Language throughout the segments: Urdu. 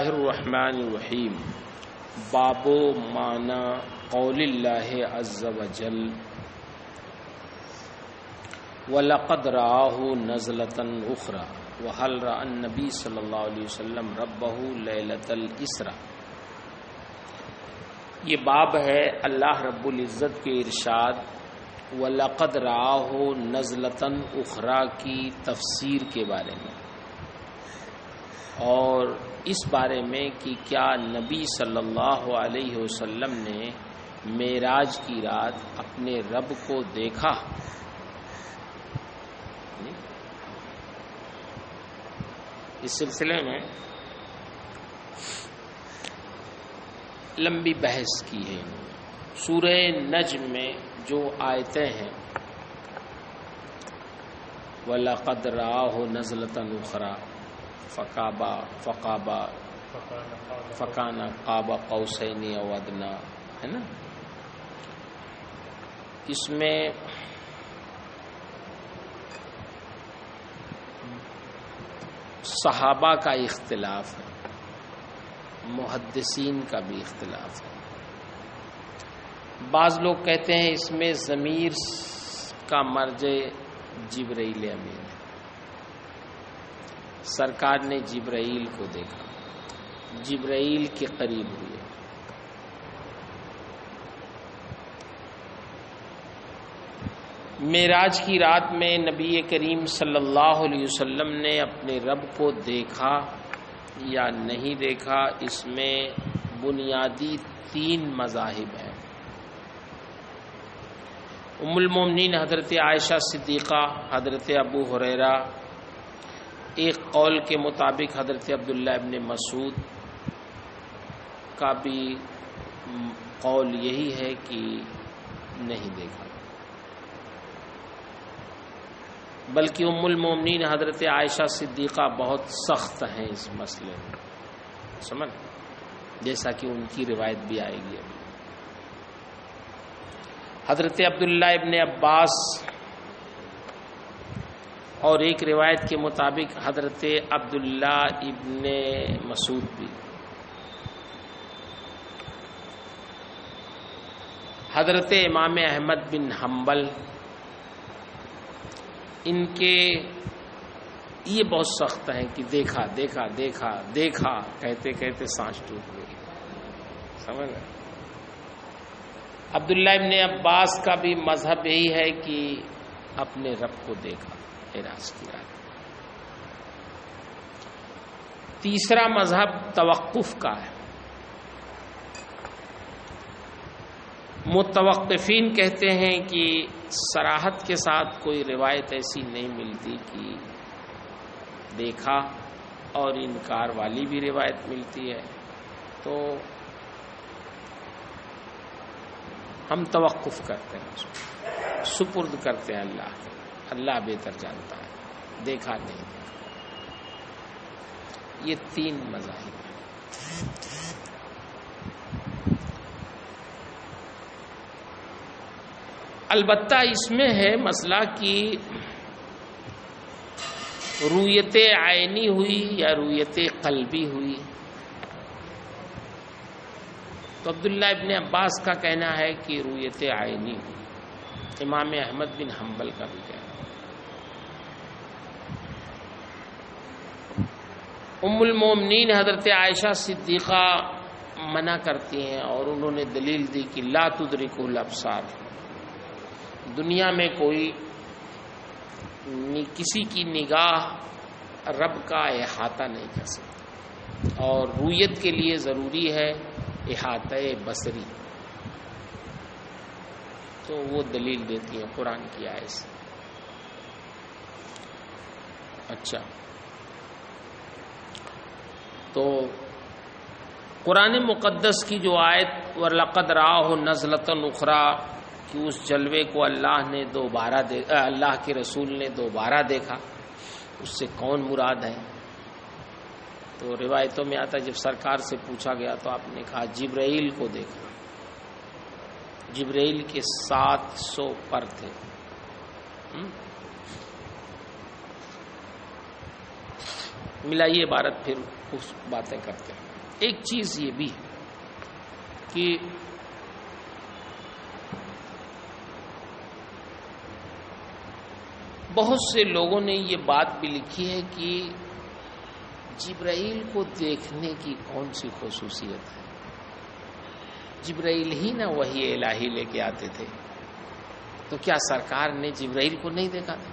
الرحمن الرحیم باب معنی قول اللہ عز وجل وَلَقَدْ رَآهُ نَزْلَةً أُخْرَى وَهَلْ رَأَى النَّبِيُّ صلی اللہ علیہ وسلم رَبَّهُ لَيْلَةَ الْإِسْرَاءِ۔ یہ باب ہے اللہ رب العزت کے ارشاد وَلَقَدْ رَآهُ نَزْلَةً أُخْرَى کی تفسیر کے بارے میں، اور اس بارے میں کہ کیا نبی صلی اللہ علیہ وسلم نے معراج کی رات اپنے رب کو دیکھا۔ اس سلسلے میں لمبی بحث کی ہے۔ سورہ نجم میں جو آیتیں ہیں وَلَقَدْ رَآهُ نَزْلَةً أُخْرَى فَكَانَ قَابَ قَوْسَيْنِ أَوْ أَدْنَىٰ، ہے نا، اس میں صحابہ کا اختلاف ہے، محدثین کا بھی اختلاف ہے۔ بعض لوگ کہتے ہیں اس میں ضمیر کا مرجع جبرائیل امین ہے، سرکار نے جبرائیل کو دیکھا، جبرائیل کے قریب ہوئے۔ معراج کی رات میں نبی کریم صلی اللہ علیہ وسلم نے اپنے رب کو دیکھا یا نہیں دیکھا، اس میں بنیادی 3 مذاہب ہیں۔ ام المومنین حضرت عائشہ صدیقہ، حضرت ابو ہریرہ، ایک قول کے مطابق حضرت عبداللہ ابن مسعود کا بھی قول یہی ہے کہ نہیں دیکھا، بلکہ ام المومنین حضرت عائشہ صدیقہ بہت سخت ہیں اس مسئلے میں، سمجھ، جیسا کہ ان کی روایت بھی آئے گی ابھی۔ حضرت عبداللہ ابن عباس اور ایک روایت کے مطابق حضرت عبداللہ ابن مسعود بھی۔ حضرت امام احمد بن حنبل، ان کے یہ بہت سخت ہیں کہ دیکھا دیکھا دیکھا دیکھا کہتے کہتے سانس ٹوٹ گئی، سمجھ گئے۔ عبداللہ ابن عباس کا بھی مذہب یہی ہے کہ اپنے رب کو دیکھا معراج کی رات۔ تیسرا مذہب توقف کا ہے۔ متوقفین کہتے ہیں کہ صراحت کے ساتھ کوئی روایت ایسی نہیں ملتی کہ دیکھا، اور انکار والی بھی روایت ملتی ہے، تو ہم توقف کرتے ہیں، سپرد کرتے ہیں اللہ کے، اللہ بہتر جانتا ہے، دیکھا نہیں دیکھا۔ یہ 3 مذاہب ہیں۔ البتہ اس میں ہے مسئلہ کہ رویت عینی ہوئی یا رویت قلبی ہوئی۔ تو عبداللہ ابن عباس کا کہنا ہے کہ رویت عینی ہوئی، امام احمد بن حنبل کا بھی کہنا ہے۔ ام المومنین حضرت عائشہ صدیقہ منع کرتی ہیں، اور انہوں نے دلیل دی کہ لا تدرکہ الابصار، دنیا میں کوئی کسی کی نگاہ رب کا احاطہ نہیں کر سکتی، اور رویت کے لیے ضروری ہے احاطہ بصری، تو وہ دلیل دیتی ہیں قرآن کی آیت سے۔ اچھا، تو قرآن مقدس کی جو آیت وَلَقَدْ رَآهُ نَزْلَةً أُخْرَى کہ اس جلوے کو اللہ کے رسول نے دوبارہ دیکھا، اس سے کون مراد ہے؟ تو روایتوں میں آتا ہے جب سرکار سے پوچھا گیا تو آپ نے کہا جبرائیل کو دیکھا۔ جبرائیل کے 700 پر تھے۔ ملائیے عبارت پھر اس باتیں کرتے ہیں۔ ایک چیز یہ بھی ہے کہ بہت سے لوگوں نے یہ بات بھی لکھی ہے کہ جبرائیل کو دیکھنے کی کون سی خصوصیت ہے؟ جبرائیل ہی نہ وحی الہی لے کے آتے تھے، تو کیا سرکار نے جبرائیل کو نہیں دیکھا تھا؟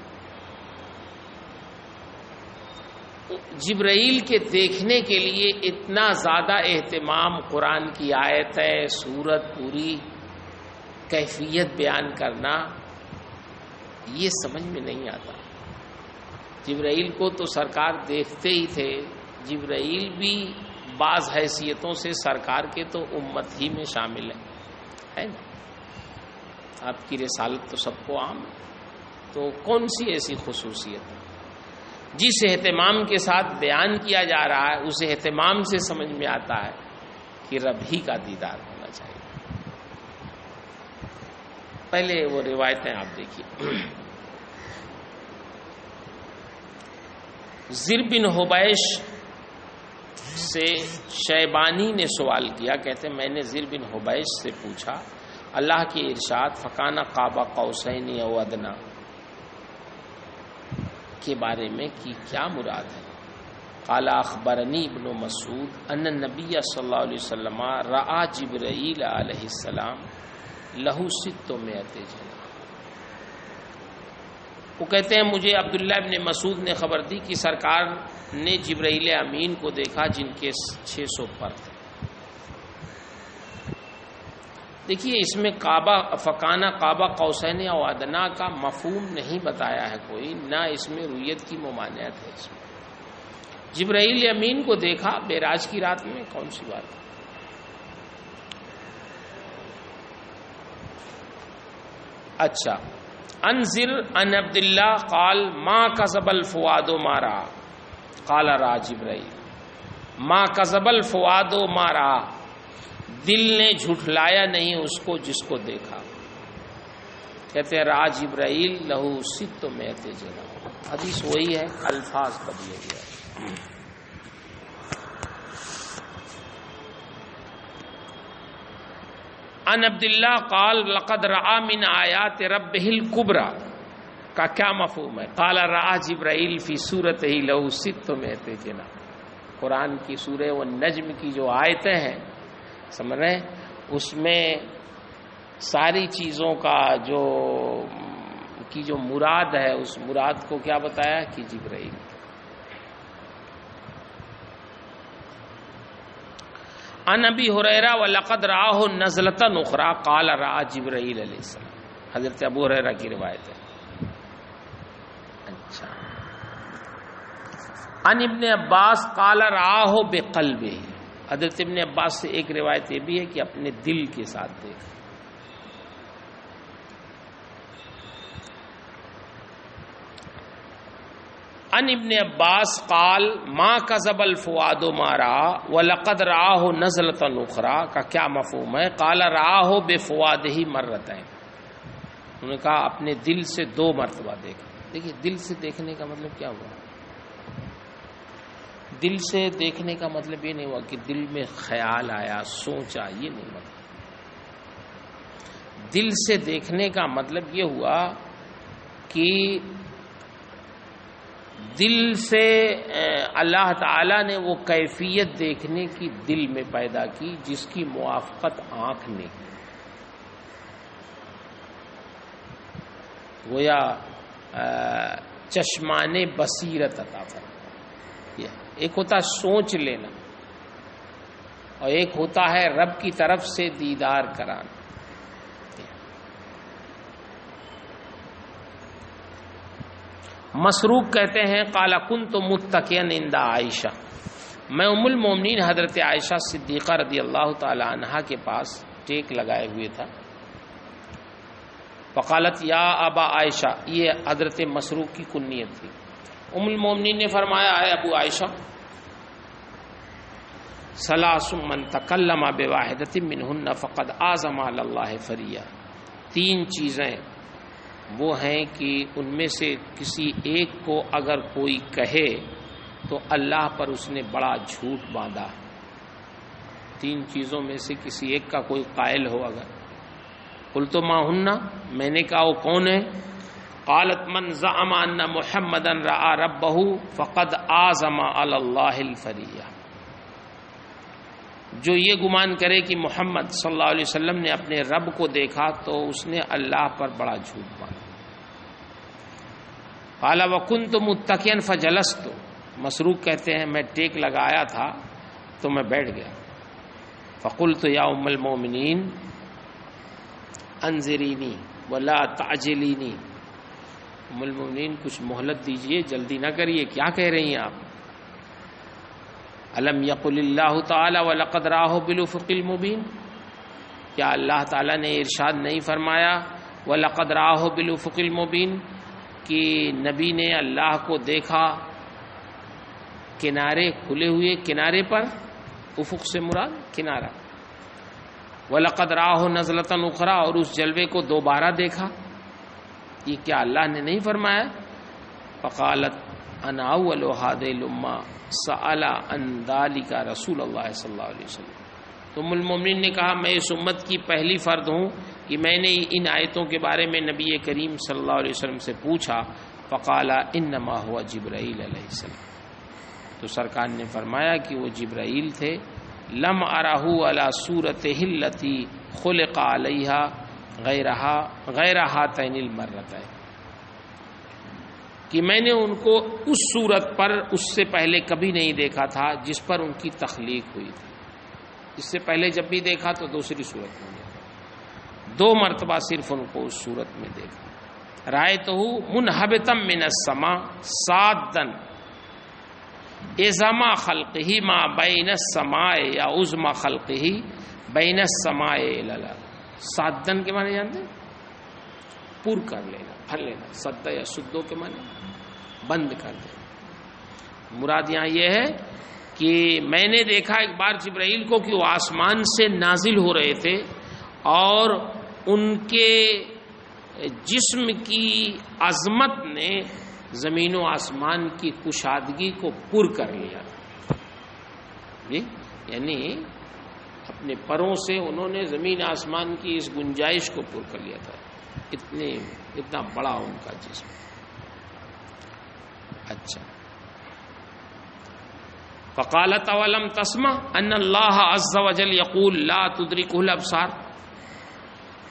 جبرائیل کے دیکھنے کے لیے اتنا زیادہ اہتمام، قرآن کی آیتیں، سورت، پوری کیفیت بیان کرنا، یہ سمجھ میں نہیں آتا۔ جبرائیل کو تو سرکار دیکھتے ہی تھے، جبرائیل بھی بعض حیثیتوں سے سرکار کے تو امت ہی میں شامل ہے نا، آپ کی رسالت تو سب کو عام ہے، تو کون سی ایسی خصوصیت ہے؟ جس اہتمام کے ساتھ بیان کیا جا رہا ہے اس اہتمام سے سمجھ میں آتا ہے کہ رب ہی کا دیدار ہونا چاہیے۔ پہلے وہ روایتیں آپ دیکھیے۔ زر بن حبیش سے شیبانی نے سوال کیا، کہتے میں نے زر بن حبیش سے پوچھا اللہ کے ارشاد فکانہ قاب قوسین او ادنی کے بارے میں کہ کیا مراد ہے؟ قال اخبرنی ابن مسعود ان النبی صلی اللہ علیہ وسلم رأى جبرائیل علیہ السلام لہ 600 جناح۔ وہ کہتے ہیں مجھے عبداللہ ابن مسعود نے خبر دی کہ سرکار نے جبرائیل امین کو دیکھا جن کے 600 پر تھے۔ دیکھیے اس میں کعبہ فکانہ قابہ قوسین او ادنی کا مفہوم نہیں بتایا ہے کوئی، نہ اس میں رؤیت کی ممانعت ہے۔ اس میں جبرائیل امین کو دیکھا معراج کی رات میں، کون سی بات ہے؟ اچھا، انذر ان عبداللہ قال ما کذب الفؤاد ما رأى قال رأى جبرائیل ما کذب الفؤاد ما رأى، دل نے جھٹلایا نہیں اس کو جس کو دیکھا۔ کہتے ہیں رأى جبرائیل لہ 600 جناح، حدیث وہی ہے، الفاظ بدلے گئے۔ ان عبداللہ قال لقد رأى من آیات ربہ الکبریٰ کا کیا مفہوم ہے؟ قال رأى جبرائیل فی صورتہ لہ 600 جناح۔ قرآن کی سورہ والنجم کی جو آیتیں ہیں سمجھ رہے ہیں، اس میں ساری چیزوں کا جو مراد ہے اس مراد کو کیا بتایا کہ جبرائیل۔ عن ابی ہریرہ ولقد رآہ نزلۃ اخری قال رأى جبرائیل علیہ السلام، حضرت ابو ہریرہ کی روایت ہے۔ اچھا، عن ابن عباس قال رآہ بقلبہ، حضرت ابن عباس سے ایک روایت یہ بھی ہے کہ اپنے دل کے ساتھ دیکھا۔ عن ابن عباس قال ما کذب الفؤاد ما رأى ولقد رآہ نزلۃ اخری کا کیا مفہوم ہے؟ قال رآہ بفؤادہ مرتین، انہوں نے کہا اپنے دل سے 2 مرتبہ دیکھا۔ دیکھیے دل سے دیکھنے کا مطلب کیا ہوا؟ دل سے دیکھنے کا مطلب یہ نہیں ہوا کہ دل میں خیال آیا، سوچا، یہ نہیں مطلب۔ دل سے دیکھنے کا مطلب یہ ہوا کہ دل سے اللہ تعالیٰ نے وہ کیفیت دیکھنے کی دل میں پیدا کی جس کی موافقت آنکھ نے کی۔ گویا چشمان بصیرت عطا فرمایا۔ ایک ہوتا سوچ لینا اور ایک ہوتا ہے رب کی طرف سے دیدار کرانا۔ مسروق کہتے ہیں قال کنت متکئا عند عائشہ، میں ام المومنین حضرت عائشہ صدیقہ رضی اللہ تعالی عنہا کے پاس ٹیک لگائے ہوئے تھا۔ فقالت یا ابا عائشہ، یہ حضرت مسروق کی کنیت تھی۔ ام المومنین نے فرمایا اے ابو عائشہ، ثلاث من تکلم بواحدۃ منہن فقد اعظم علی اللہ فریا، 3 چیزیں وہ ہیں کہ ان میں سے کسی ایک کو اگر کوئی کہے تو اللہ پر اس نے بڑا جھوٹ باندھا. 3 چیزوں میں سے کسی ایک کا کوئی قائل ہو اگر. قلت ما ہن، میں نے کہا وہ کون ہے؟ قالت من زعم ان محمدا رأى ربه فقد اعظم علی اللہ الفریہ. جو یہ گمان کرے کہ محمد صلی اللہ علیہ وسلم نے اپنے رب کو دیکھا تو اس نے اللہ پر بڑا جھوٹ باندھا. قال وكنت متكئا فجلست، مسروق کہتے ہیں میں ٹیک لگایا تھا تو میں بیٹھ گیا. فقلت یا ام المؤمنین انظرینی ولا تعجلینی، ام المؤمنین کچھ مہلت دیجئے، جلدی نہ کریے، کیا کہہ رہی ہیں آپ؟ الم یقل اللہ تعالی ولقد رآہ بالافق المبین، کیا اللہ تعالیٰ نے ارشاد نہیں فرمایا ولقد رآہ بالافق المبین کہ نبی نے اللہ کو دیکھا کنارے کھلے ہوئے کنارے پر، افق سے مراد کنارہ. وَلَقَدْ رَآهُ نَزْلَةً أُخْرَىٰ، اور اس جلوے کو دوبارہ دیکھا. یہ کیا اللہ نے نہیں فرمایا؟ فَقَالَتْ أَنَا أَوَّلُ هَٰذِهِ الْأُمَّةِ سَأَلَ عَن ذَٰلِكَ رسول اللہ صلی اللہ علیہ وسلم. تو ام المؤمنین نے کہا میں اس امت کی پہلی فرد ہوں کہ میں نے ان آیتوں کے بارے میں نبی کریم صلی اللہ علیہ وسلم سے پوچھا. فقال انما هو جبرائیل علیہ السلام، تو سرکار نے فرمایا کہ وہ جبرائیل تھے. لم ارہ علی صورتہ التی خلق علیہا غیر ہاتین المرتین، کہ میں نے ان کو اس صورت پر اس سے پہلے کبھی نہیں دیکھا تھا جس پر ان کی تخلیق ہوئی تھی. اس سے پہلے جب بھی دیکھا تو دوسری صورت میں دیکھا، 2 مرتبہ صرف ان کو اس صورت میں دیکھا. رأیتہ منحبتا من السماء صادا ازما خلقہ ما بین السماء یا عظما خلقہ بین السماء الالارض. صادن کے معنی جانتے ہیں؟ پر کر لینا، پھر لینا. صد یا سدو کے معنی بند کر دینا. مراد یہاں یہ ہے کہ میں نے دیکھا ایک بار جبرائیل کو کہ وہ آسمان سے نازل ہو رہے تھے اور ان کے جسم کی عظمت نے زمین و آسمان کی کشادگی کو پر کر لیا جی، یعنی اپنے پروں سے انہوں نے زمین آسمان کی اس گنجائش کو پر کر لیا تھا. اتنا بڑا ان کا جسم. اچھا، فقالت اولم تسمع ان اللہ عز وجل یقول لا تدرکہ الابصار.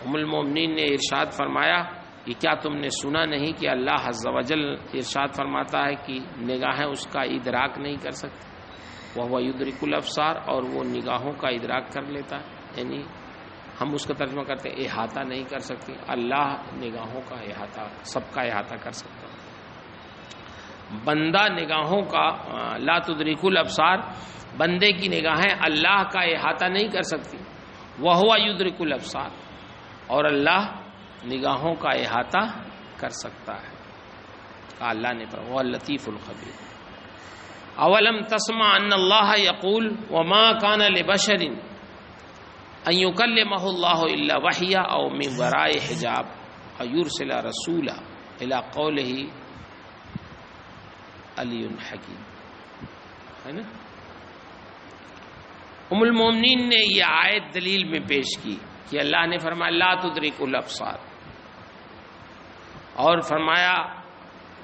ام المؤمنین نے ارشاد فرمایا کہ کیا تم نے سنا نہیں کہ اللہ عز وجل ارشاد فرماتا ہے کہ نگاہیں اس کا ادراک نہیں کر سکتی. وہو یدرک الابصار، اور وہ نگاہوں کا ادراک کر لیتا ہے. یعنی ہم اس کا ترجمہ کرتے ہیں احاطہ نہیں کر سکتی، اللہ نگاہوں کا احاطہ، سب کا احاطہ کر سکتا ہے. بندہ نگاہوں کا لا تدرک الابصار، بندے کی نگاہیں اللہ کا احاطہ نہیں کر سکتی. وہو یدرک الابصار، اور اللہ نگاہوں کا احاطہ کر سکتا ہے. کہا اللہ نے فرمایا وہ لطیف الخبیر. اولم تسمع ان اللہ یقول وما کان لبشر ان یکلمہ اللہ الا وحیا او من وراء حجاب او یرسل رسولا الی قولہ علی حکیم. ہے نا؟ ام المومنین نے یہ آیت دلیل میں پیش کی کہ اللہ نے فرمایا لا تدرک الابصار، اور فرمایا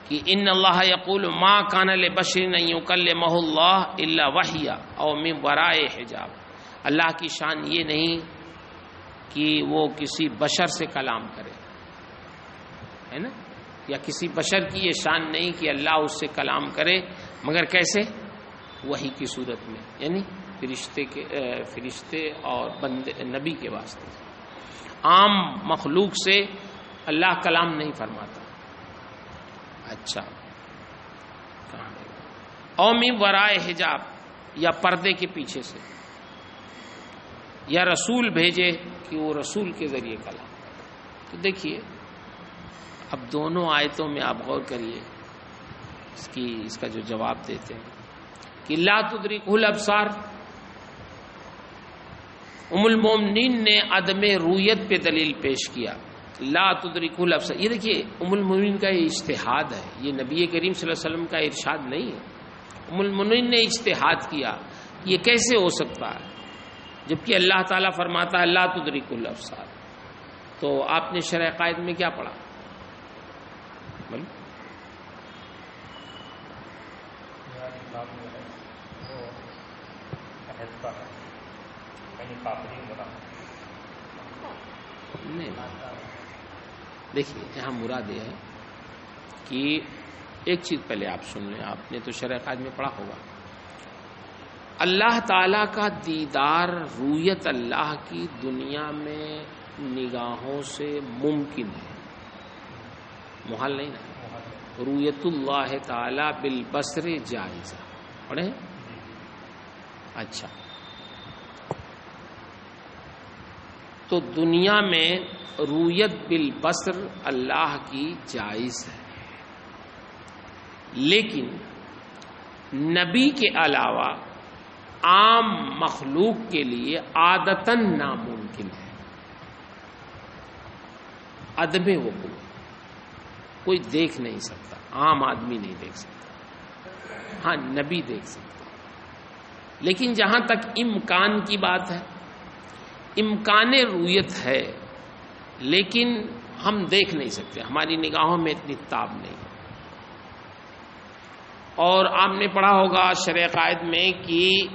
کہ ان اللہ یقول ما کان لبشر ان یکلمہ اللہ الا وحیا او من وراء حجاب. اللہ کی شان یہ نہیں کہ وہ کسی بشر سے کلام کرے، ہے نا، یا کسی بشر کی یہ شان نہیں کہ اللہ اس سے کلام کرے، مگر کیسے؟ وحی کی صورت میں، یعنی فرشتے اور بندے نبی کے واسطے. عام مخلوق سے اللہ کلام نہیں فرماتا. اچھا، اومی ورائے حجاب، یا پردے کے پیچھے سے، یا رسول بھیجے کہ وہ رسول کے ذریعے کلام. تو دیکھیے اب دونوں آیتوں میں آپ غور کریے، اس کا جو جواب دیتے ہیں کہ لا تدرکہ الابصار، ام المومنین نے عدم رویت پہ دلیل پیش کیا. لا تدرکہ الابصار، یہ دیکھیے ام المومنین کا یہ اجتہاد ہے، یہ نبی کریم صلی اللہ علیہ وسلم کا ارشاد نہیں ہے. ام المؤمنین نے اجتہاد کیا یہ کیسے ہو سکتا ہے جبکہ اللہ تعالیٰ فرماتا ہے لا تدرک الابصار. تو آپ نے شرح عقائد میں کیا پڑھا؟ نہیں دیکھیے یہاں مراد یہ ہے کہ ایک چیز پہلے آپ سن لیں، آپ نے تو شرح عقائد میں پڑھا ہوگا، اللہ تعالیٰ کا دیدار، رویت اللہ کی دنیا میں نگاہوں سے ممکن ہے، محال نہیں نا. رویت اللہ تعالیٰ بالبصر جائزہ پڑھے. اچھا تو دنیا میں رویت بالبصر اللہ کی جائز ہے، لیکن نبی کے علاوہ عام مخلوق کے لیے عادتاً ناممکن ہے، عدم وقوع. کوئی دیکھ نہیں سکتا، عام آدمی نہیں دیکھ سکتا، ہاں نبی دیکھ سکتا. لیکن جہاں تک امکان کی بات ہے، امکان رویت ہے لیکن ہم دیکھ نہیں سکتے، ہماری نگاہوں میں اتنی تاب نہیں. اور آپ نے پڑھا ہوگا شرح عقائد میں کہ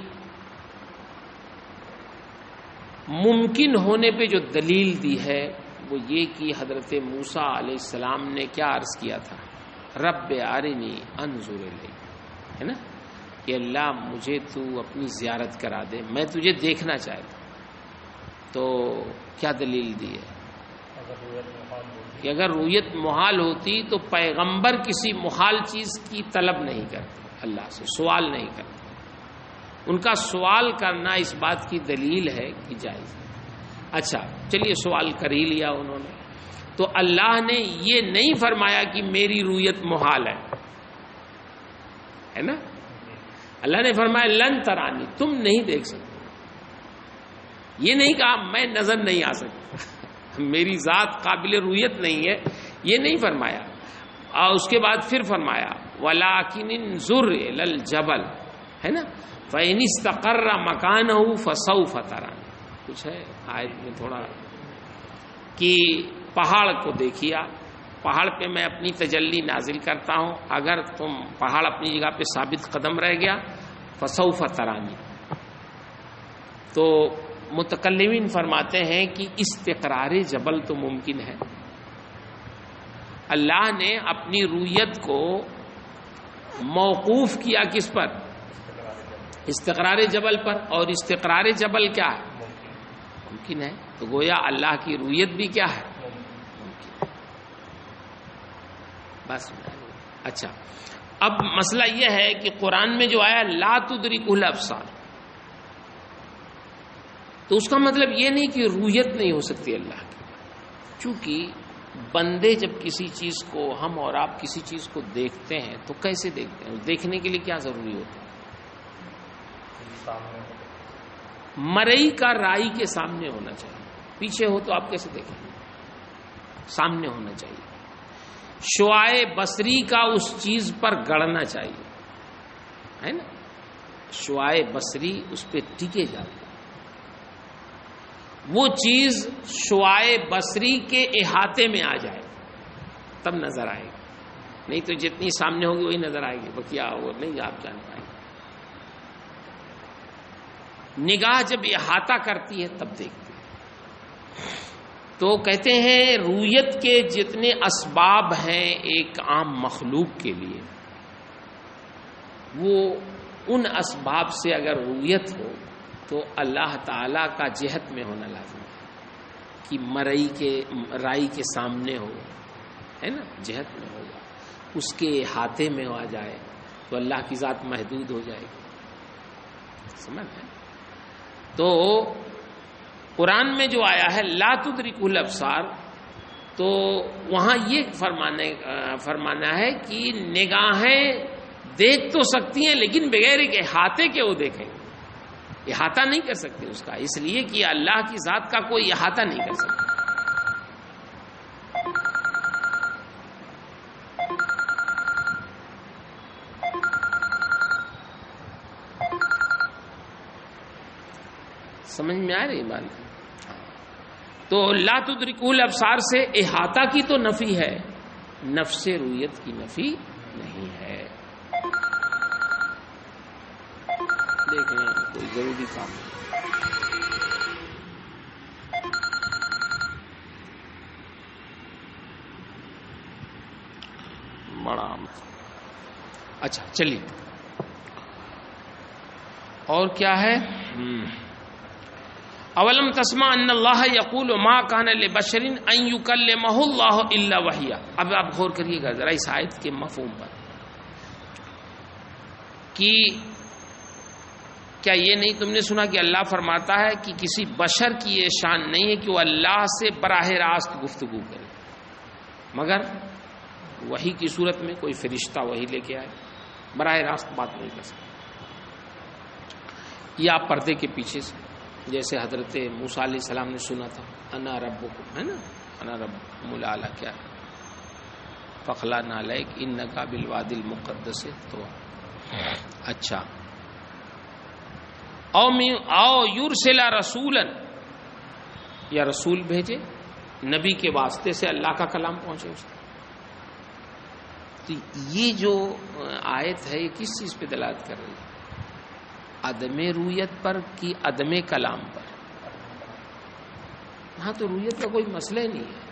ممکن ہونے پہ جو دلیل دی ہے وہ یہ کہ حضرت موسیٰ علیہ السلام نے کیا عرض کیا تھا، رب ارنی انظر الیک، ہے نا، کہ اللہ مجھے تو اپنی زیارت کرا دے، میں تجھے دیکھنا چاہتا. تو کیا دلیل دی ہے کہ اگر رویت محال ہوتی تو پیغمبر کسی محال چیز کی طلب نہیں کرتے، اللہ سے سوال نہیں کرتے. ان کا سوال کرنا اس بات کی دلیل ہے کہ جائز ہے. اچھا چلیے سوال کر ہی لیا انہوں نے، تو اللہ نے یہ نہیں فرمایا کہ میری رویت محال ہے نا. اللہ نے فرمایا لن ترانی، تم نہیں دیکھ سکتے. یہ نہیں کہا میں نظر نہیں آ سکتا، میری ذات قابل رویت نہیں ہے، یہ نہیں فرمایا. اور اس کے بعد پھر فرمایا وَلَٰكِنِ انظُرْ إِلَى الْجَبَلِ، ہے نا، فَإِنِ اسْتَقَرَّ مَكَانَهُ فَسَوْفَ تَرَانِی. کچھ ہے آیت میں تھوڑا کہ پہاڑ کو دیکھیا، پہاڑ پہ میں اپنی تجلی نازل کرتا ہوں، اگر تم پہاڑ اپنی جگہ پہ ثابت قدم رہ گیا فَسَوْفَ تَرَانِی. تو متکلمین فرماتے ہیں کہ استقرار جبل تو ممکن ہے. اللہ نے اپنی رویت کو موقوف کیا کس پر؟ استقرار جبل پر. اور استقرار جبل کیا ہے؟ ممکن ہے. تو گویا اللہ کی رویت بھی کیا ہے؟ ممکن ہے. بس. اچھا اب مسئلہ یہ ہے کہ قرآن میں جو آیا لا تدرکہ الابصار، تو اس کا مطلب یہ نہیں کہ رویت نہیں ہو سکتی اللہ کی. چونکہ بندے جب کسی چیز کو، ہم اور آپ کسی چیز کو دیکھتے ہیں تو کیسے دیکھتے ہیں؟ دیکھنے کے لیے کیا ضروری ہوتا ہے؟ مرئی کا رائی کے سامنے ہونا چاہیے. پیچھے ہو تو آپ کیسے دیکھیں گے؟ سامنے ہونا چاہیے. شعاع بصری کا اس چیز پر گڑنا چاہیے، ہے نا. شعاع بصری اس پہ ٹکے جاتے، وہ چیز شعاع بصری کے احاطے میں آ جائے تب نظر آئے گی، نہیں تو جتنی سامنے ہوگی وہی نظر آئے گی، وہ کیا وہ نہیں آپ جان پائیں گے. نگاہ جب احاطہ کرتی ہے تب دیکھتے ہیں. تو کہتے ہیں رویت کے جتنے اسباب ہیں ایک عام مخلوق کے لیے، وہ ان اسباب سے اگر رویت ہو تو اللہ تعالیٰ کا جہت میں ہونا لازم ہے کہ رائی کے سامنے ہو، ہے نا، جہت میں ہوگا، اس کے ہاتھے میں آ جائے تو اللہ کی ذات محدود ہو جائے گی. سمجھ ہے؟ تو قرآن میں جو آیا ہے لا تدرکہ الابصار، تو وہاں یہ فرمانا ہے کہ نگاہیں دیکھ تو سکتی ہیں لیکن بغیر ایک احاطے کے وہ دیکھیں گے. احاطہ نہیں کر سکتے اس کا، اس لیے کہ اللہ کی ذات کا کوئی احاطہ نہیں کر سکتا. سمجھ میں آ رہی بات؟ تو لا تدرکہ الابصار سے احاطہ کی تو نفی ہے، نفس رویت کی نفی نہیں ہے۔ دیکھ لیں کوئی ضروری کام بڑا، اچھا چلیے اور کیا ہے؟ اولم تسمع ان اللہ یقول ما کان لبشر ان یکلمہ اللہ الا وحیا۔ اب آپ غور کریے گا ذرا اس آیت کے مفہوم پر کہ کیا یہ نہیں تم نے سنا کہ اللہ فرماتا ہے کہ کسی بشر کی یہ شان نہیں ہے کہ وہ اللہ سے براہ راست گفتگو کرے، مگر وحی کی صورت میں کوئی فرشتہ وحی لے کے آئے، براہ راست بات نہیں کر سکتا، یا پردے کے پیچھے سے، جیسے حضرت موسیٰ علیہ السلام نے سنا تھا انا ربکم، ہے نا، انا ربکم الاعلی، کیا ہے فخلا نعلیک انک بالوادی المقدس طویٰ۔ اچھا، او یرسل رسولا، یا رسول بھیجے نبی کے واسطے سے اللہ کا کلام پہنچے اس تک۔ تو یہ جو آیت ہے یہ کس چیز پہ دلالت کر رہی ہے؟ عدم رویت پر کی عدم کلام پر؟ یہاں تو رویت کا کوئی مسئلہ نہیں ہے،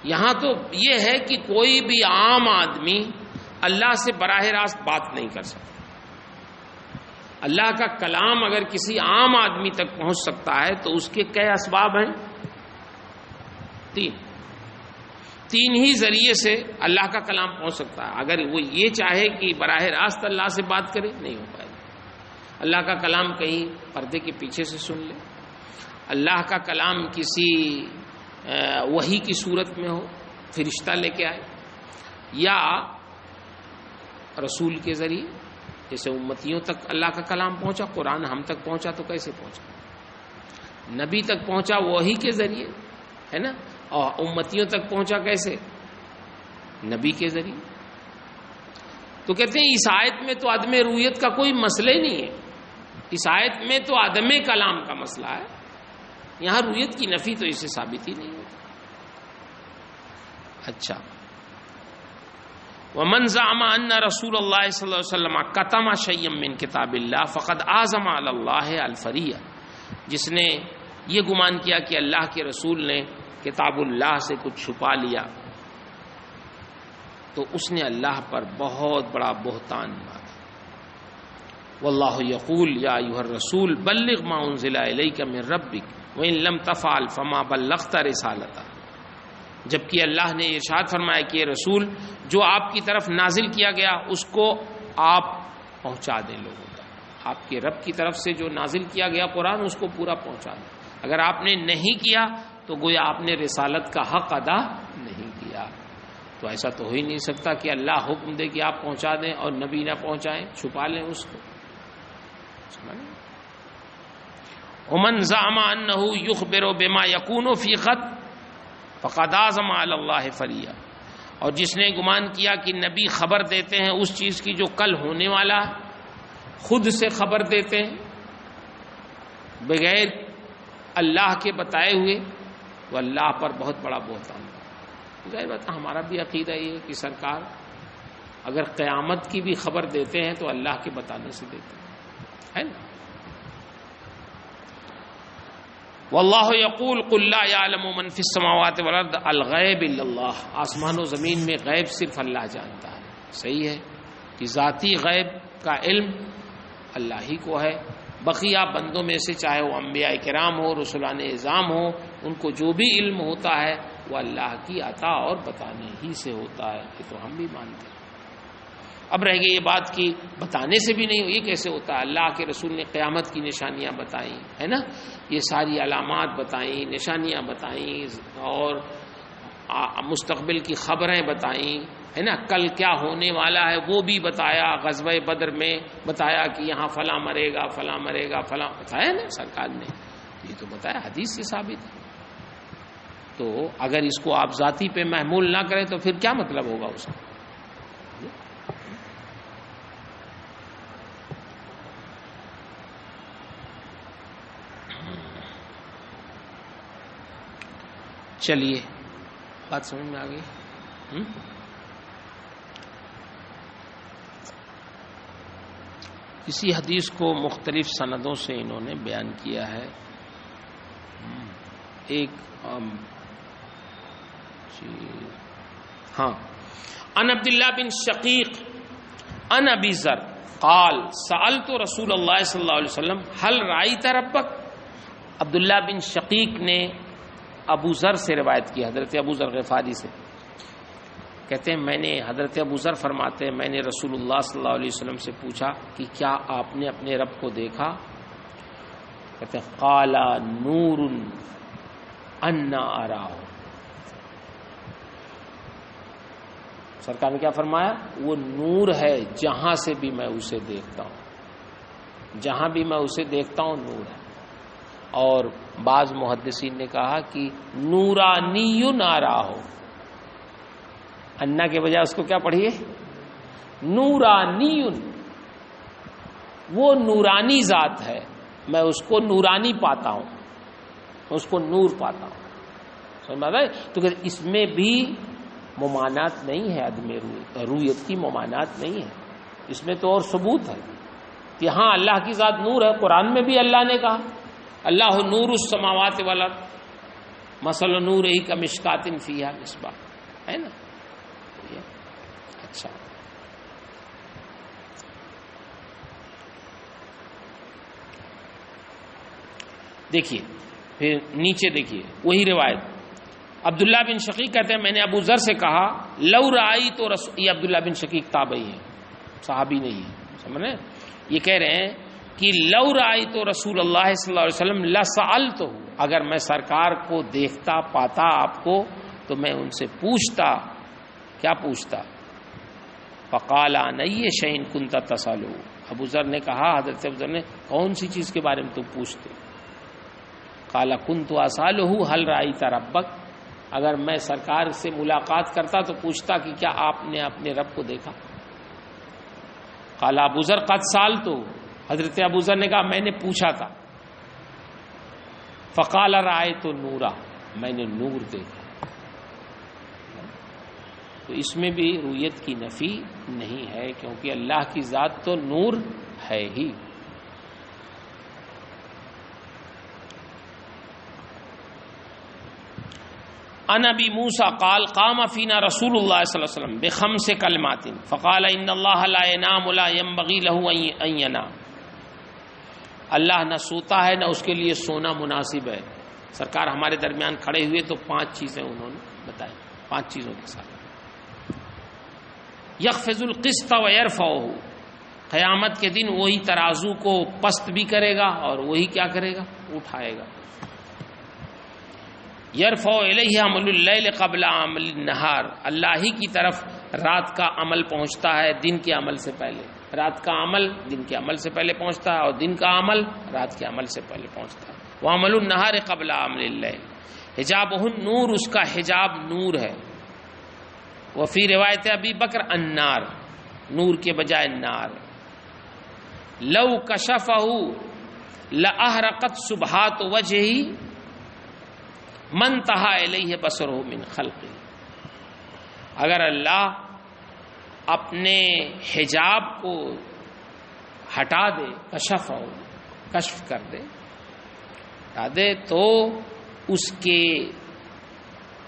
یہاں تو یہ ہے کہ کوئی بھی عام آدمی اللہ سے براہ راست بات نہیں کر سکتا۔ اللہ کا کلام اگر کسی عام آدمی تک پہنچ سکتا ہے تو اس کے کئی اسباب ہیں؟ تین ہی ذریعے سے اللہ کا کلام پہنچ سکتا ہے۔ اگر وہ یہ چاہے کہ براہ راست اللہ سے بات کرے، نہیں ہو پائے گا۔ اللہ کا کلام کہیں پردے کے پیچھے سے سن لے، اللہ کا کلام کسی وحی کی صورت میں ہو، فرشتہ لے کے آئے، یا رسول کے ذریعے، جیسے امتیوں تک اللہ کا کلام پہنچا، قرآن ہم تک پہنچا تو کیسے پہنچا؟ نبی تک پہنچا وحی کے ذریعے، ہے نا، اور امتیوں تک پہنچا کیسے؟ نبی کے ذریعے۔ تو کہتے ہیں اس آیت میں تو عدم رویت کا کوئی مسئلہ ہی نہیں ہے، اس آیت میں تو عدم کلام کا مسئلہ ہے، یہاں رویت کی نفی تو اسے ثابت ہی نہیں ہوتی۔ اچھا، ومن زعم ان رسول اللہ صلی اللہ علیہ وسلم کتم شیئا من کتاب اللہ فقد اعظم علی اللہ الفریہ، جس نے یہ گمان کیا کہ اللہ کے رسول نے کتاب اللہ سے کچھ چھپا لیا تو اس نے اللہ پر بہت بڑا بہتان مارا۔ واللہ یقول یا ایھا الرسول بلغ ما انزل الیک من ربک وان لم تفعل فما بلغت رسالتہ، جبکہ اللہ نے ارشاد فرمایا کہ یہ رسول جو آپ کی طرف نازل کیا گیا اس کو آپ پہنچا دیں لوگوں تک، آپ کے رب کی طرف سے جو نازل کیا گیا قرآن اس کو پورا پہنچا دیں۔ اگر آپ نے نہیں کیا تو گویا آپ نے رسالت کا حق ادا نہیں کیا۔ تو ایسا تو ہو ہی نہیں سکتا کہ اللہ حکم دے کہ آپ پہنچا دیں اور نبی نہ پہنچائیں، چھپا لیں اس کو۔ ومن زعم انہ یخبر بما یکون فی غد فقد اعظم علی اللہ فریہ، اور جس نے گمان کیا کہ نبی خبر دیتے ہیں اس چیز کی جو کل ہونے والا، خود سے خبر دیتے ہیں بغیر اللہ کے بتائے ہوئے، تو اللہ پر بہت بڑا بہتان۔ ظاہر بات ہمارا بھی عقیدہ یہ ہے کہ سرکار اگر قیامت کی بھی خبر دیتے ہیں تو اللہ کے بتانے سے دیتے ہیں، ہے نا۔ واللہ یقول قل لا یعلم من فی السماوات والارض الغیب الا اللہ، آسمان و زمین میں غیب صرف اللہ جانتا ہے۔ صحیح ہے کہ ذاتی غیب کا علم اللہ ہی کو ہے، بقیہ بندوں میں سے چاہے وہ انبیاء کرام ہو، رسولان اعظام ہو، ان کو جو بھی علم ہوتا ہے وہ اللہ کی عطا اور بتانے ہی سے ہوتا ہے، یہ تو ہم بھی مانتے ہیں۔ اب رہ گئی یہ بات کہ بتانے سے بھی نہیں، یہ کیسے ہوتا ہے؟ اللہ کے رسول نے قیامت کی نشانیاں بتائیں، ہے نا، یہ ساری علامات بتائیں، نشانیاں بتائیں، اور مستقبل کی خبریں بتائیں، ہے نا، کل کیا ہونے والا ہے وہ بھی بتایا، غزوہ بدر میں بتایا کہ یہاں فلاں مرے گا، فلاں مرے گا، فلاں بتایا نا سرکار نے، یہ تو بتایا، حدیث سے ثابت ہے۔ تو اگر اس کو آپ ذاتی پہ محمول نہ کریں تو پھر کیا مطلب ہوگا اس کا؟ چلیے بات سمجھ میں آ گئی. اسی حدیث کو مختلف سندوں سے انہوں نے بیان کیا ہے. ایک ان عبداللہ بن شقیق ان ابی ذر قال سألت رسول اللہ صلی اللہ علیہ وسلم هل رأيت ربک. عبداللہ بن شقیق نے ابو ذر سے روایت کی، حضرت ابو ذر غفاری سے. کہتے ہیں میں نے، حضرت ابو ذر فرماتے ہیں میں نے رسول اللہ صلی اللہ علیہ وسلم سے پوچھا کہ کیا آپ نے اپنے رب کو دیکھا؟ کہتے ہیں قال نور انا اراہ. سرکار نے کیا فرمایا؟ وہ نور ہے جہاں سے بھی میں اسے دیکھتا ہوں، جہاں بھی میں اسے دیکھتا ہوں نور ہے. اور بعض محدثین نے کہا کہ نورانی اراہ، انا کے بجائے اس کو کیا پڑھیے؟ نورانی. وہ نورانی ذات ہے، میں اس کو نورانی پاتا ہوں، اس کو نور پاتا ہوں. سمجھ آتا ہے؟ تو اس میں بھی ممانعت نہیں ہے، عدم رویت کی ممانعت نہیں ہے. اس میں تو اور ثبوت ہے کہ ہاں اللہ کی ذات نور ہے. قرآن میں بھی اللہ نے کہا اللہ نور السماوات والارض مثل نورہ کمشکات فیہا مصباح، ہے نا. اچھا دیکھیے پھر نیچے دیکھیے وہی روایت. عبداللہ بن شقیق کہتے ہیں میں نے ابو ذر سے کہا لو رائی تو یہ عبداللہ بن شقیق تابعی ہے، صحابی نہیں ہے. سمجھ رہے ہیں؟ یہ کہہ رہے ہیں کہ لو رائی تو رسول اللہ صلی اللہ علیہ وسلم لسألتہ، اگر میں سرکار کو دیکھتا پاتا آپ کو تو میں ان سے پوچھتا. کیا پوچھتا؟ فقال عن ای شیء کنت تسألہ. ابو ذر نے کہا، حضرت ابو ذر نے، کون سی چیز کے بارے میں تم پوچھتے؟ قال کنت اسألہ هل رأیت ربک. اگر میں سرکار سے ملاقات کرتا تو پوچھتا کہ کیا آپ نے اپنے رب کو دیکھا؟ قال ابو ذر قد سألت، حضرت ابو ذر نے کہا میں نے پوچھا تھا. فقال رأیت نورا، میں نے نور دیکھا. تو اس میں بھی رویت کی نفی نہیں ہے کیونکہ اللہ کی ذات تو نور ہے ہی. عن ابی موسیٰ قال قام فینا رسول اللہ صلی اللہ علیہ وسلم بخمس کلمات فقال ان اللہ لا ینام ولا ينبغي له ان ینام. اللہ نہ سوتا ہے نہ اس کے لیے سونا مناسب ہے. سرکار ہمارے درمیان کھڑے ہوئے تو 5 چیزیں انہوں نے بتائی، 5 چیزوں کے ساتھ. یخفض القسط ویرفعہ، قیامت کے دن وہی ترازو کو پست بھی کرے گا اور وہی کیا کرے گا؟ اٹھائے گا. یرفع الیہ عمل اللیل قبل عمل النہار، اللہ ہی کی طرف رات کا عمل پہنچتا ہے دن کے عمل سے پہلے. رات کا عمل دن کے عمل سے پہلے پہنچتا ہے اور دن کا عمل رات کے عمل سے پہلے پہنچتا ہے. وعمل النہار قبل عمل اللیل، حجابہ النور، اس کا حجاب نور ہے. وفی روایت ابی بکر النار، نور کے بجائے نار. لو کشفہ لاحرقت سبحات وجہہ من تہا الیہ بصرہ من خلقہ. اگر اللہ اپنے حجاب کو ہٹا دے، کشف کر دے، ہٹا دے، تو اس کے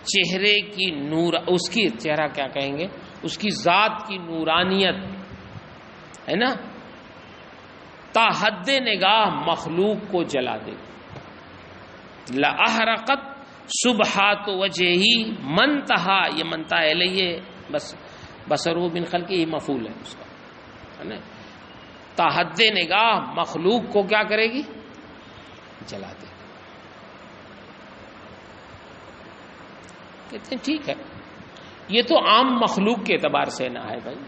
چہرے کی نور، اس کی چہرہ کیا کہیں گے، اس کی ذات کی نورانیت ہے نا، تا حد نگاہ مخلوق کو جلا دے. لأحرقت سبحات وجہی منتہا، یہ منتہا الیہ بس بصرہ من خلقہ، یہ مفعول ہے اس کا، ہے نا. تا حد نگاہ مخلوق کو کیا کرے گی؟ جلا دے. کہتے ہیں ٹھیک ہے، یہ تو عام مخلوق کے اعتبار سے نہ ہے بھائی،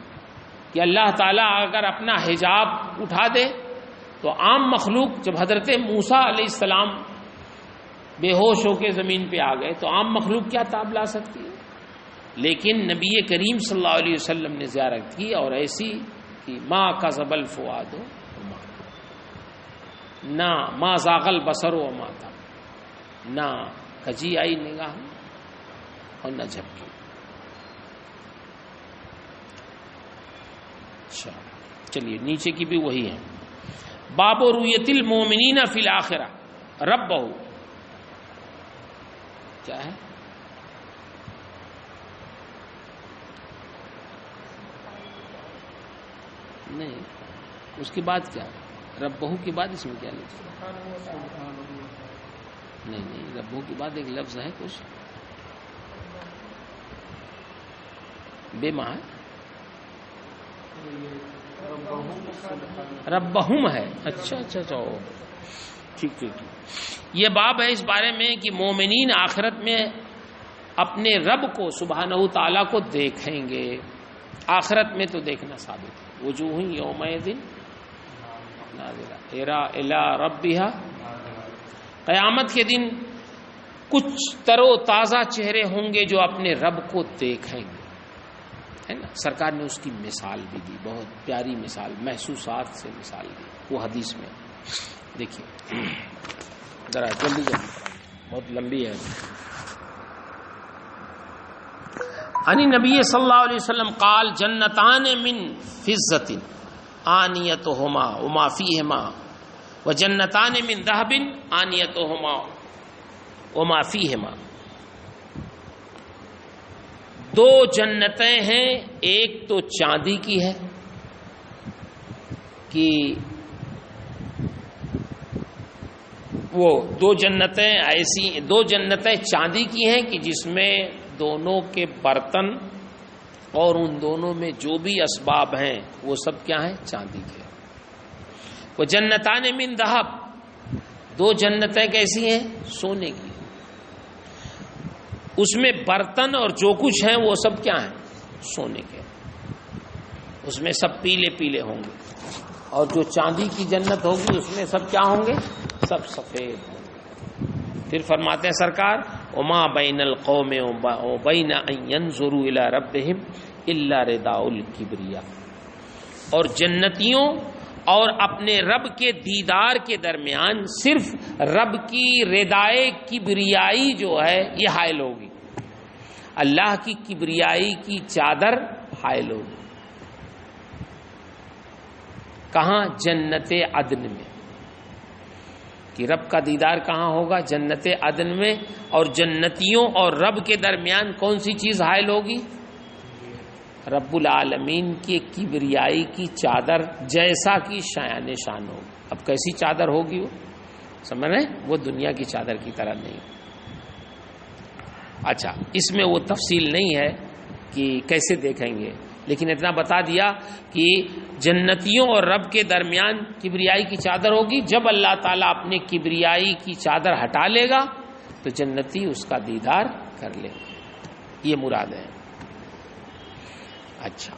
کہ اللہ تعالیٰ اگر اپنا حجاب اٹھا دے تو عام مخلوق، جب حضرت موسیٰ علیہ السلام بے ہوش ہو کے زمین پہ آ گئے تو عام مخلوق کیا تاب لا سکتی ہے؟ لیکن نبی کریم صلی اللہ علیہ وسلم نے زیارت کی اور ایسی کہ ما کذب الفؤاد نہ ما زاغ البصر وما طغى، نہ کجی آئی نگاہ اور نہ جھپکے. اچھا چلیے نیچے کی بھی وہی ہے. باب رؤیت المومنین فی الآخرہ ربہ، کیا ہے؟ نہیں اس کے بعد کیا؟ ربہ کے بعد اس میں کیا لفظ؟ نہیں ربہ کے بعد ایک لفظ ہے کچھ بے ماں ربہم ہے. اچھا ٹھیک. یہ باب ہے اس بارے میں کہ مومنین آخرت میں اپنے رب کو سبحانہ تعالیٰ کو دیکھیں گے. آخرت میں تو دیکھنا ثابت ہے. وجوہ یومئذ ناظرہ الی ربہا، قیامت کے دن کچھ تر و تازہ چہرے ہوں گے جو اپنے رب کو دیکھیں گے، ہے نا. سرکار نے اس کی مثال بھی دی، بہت پیاری مثال، محسوسات سے مثال دی وہ حدیث میں. دیکھیے ذرا جلدی بہت لمبی ہے. عن نبی صلی اللہ علیہ وسلم قال جنتان من فضة آنیتهما وما فیہما وجنتان من ذهب آنیتهما وما فیہما. دو جنتیں ہیں، ایک تو چاندی کی ہے کہ وہ دو جنتیں چاندی کی ہیں کہ جس میں دونوں کے برتن اور ان دونوں میں جو بھی اسباب ہیں وہ سب کیا ہیں؟ چاندی کے. وہ جنتان من ذہب، دو جنتیں کیسی ہیں؟ سونے کی. اس میں برتن اور جو کچھ ہیں وہ سب کیا ہیں؟ سونے کے. اس میں سب پیلے پیلے ہوں گے. اور جو چاندی کی جنت ہوگی اس میں سب کیا ہوں گے؟ سب سفید ہوں گے. پھر فرماتے ہیں سرکار وما بین القوم وبین ان ينظروا الى ربهم الا رداء الکبریاء. اور جنتیوں اور اپنے رب کے دیدار کے درمیان صرف رب کی ردائے کبریائی جو ہے یہ حائل ہوگی. اللہ کی کبریائی کی چادر حائل ہوگی. کہاں؟ جنت عدن میں. کہ رب کا دیدار کہاں ہوگا؟ جنت عدن میں. اور جنتیوں اور رب کے درمیان کون سی چیز حائل ہوگی؟ رب العالمین کی کبریائی کی چادر جیسا کی شایان شان ہوگی. اب کیسی چادر ہوگی وہ سمجھ رہے ہیں؟ وہ دنیا کی چادر کی طرح نہیں. اچھا اس میں وہ تفصیل نہیں ہے کہ کیسے دیکھیں گے، لیکن اتنا بتا دیا کہ جنتیوں اور رب کے درمیان کبریائی کی چادر ہوگی. جب اللہ تعالیٰ اپنے کبریائی کی چادر ہٹا لے گا تو جنتی اس کا دیدار کر لیں گے. یہ مراد ہے. اچھا